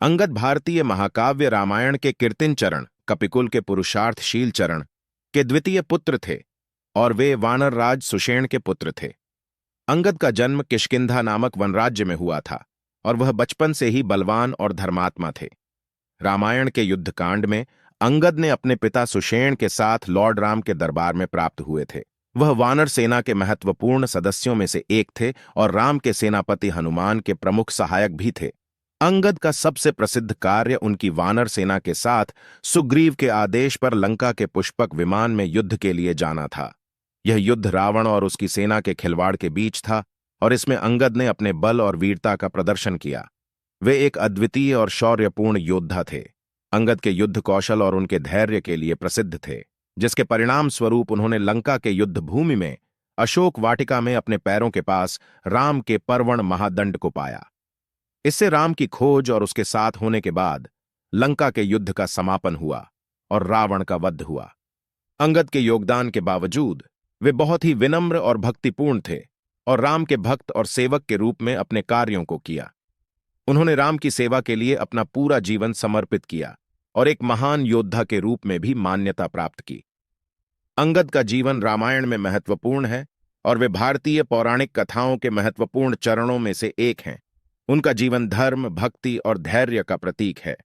अंगद भारतीय महाकाव्य रामायण के कीर्तिन चरण, कपिकुल के पुरुषार्थशील चरण के द्वितीय पुत्र थे और वे वानर राज सुषेण के पुत्र थे। अंगद का जन्म किष्किंधा नामक वनराज्य में हुआ था और वह बचपन से ही बलवान और धर्मात्मा थे। रामायण के युद्धकांड में अंगद ने अपने पिता सुषेण के साथ लॉर्ड राम के दरबार में प्राप्त हुए थे। वह वानर सेना के महत्वपूर्ण सदस्यों में से एक थे और राम के सेनापति हनुमान के प्रमुख सहायक भी थे। अंगद का सबसे प्रसिद्ध कार्य उनकी वानर सेना के साथ सुग्रीव के आदेश पर लंका के पुष्पक विमान में युद्ध के लिए जाना था। यह युद्ध रावण और उसकी सेना के खिलवाड़ के बीच था और इसमें अंगद ने अपने बल और वीरता का प्रदर्शन किया। वे एक अद्वितीय और शौर्यपूर्ण योद्धा थे। अंगद के युद्ध कौशल और उनके धैर्य के लिए प्रसिद्ध थे, जिसके परिणाम स्वरूप उन्होंने लंका के युद्ध भूमि में अशोक वाटिका में अपने पैरों के पास राम के पर्वण महादंड को पाया। इससे राम की खोज और उसके साथ होने के बाद लंका के युद्ध का समापन हुआ और रावण का वध हुआ। अंगद के योगदान के बावजूद वे बहुत ही विनम्र और भक्तिपूर्ण थे और राम के भक्त और सेवक के रूप में अपने कार्यों को किया। उन्होंने राम की सेवा के लिए अपना पूरा जीवन समर्पित किया और एक महान योद्धा के रूप में भी मान्यता प्राप्त की। अंगद का जीवन रामायण में महत्वपूर्ण है और वे भारतीय पौराणिक कथाओं के महत्वपूर्ण चरणों में से एक हैं। उनका जीवन धर्म, भक्ति और धैर्य का प्रतीक है।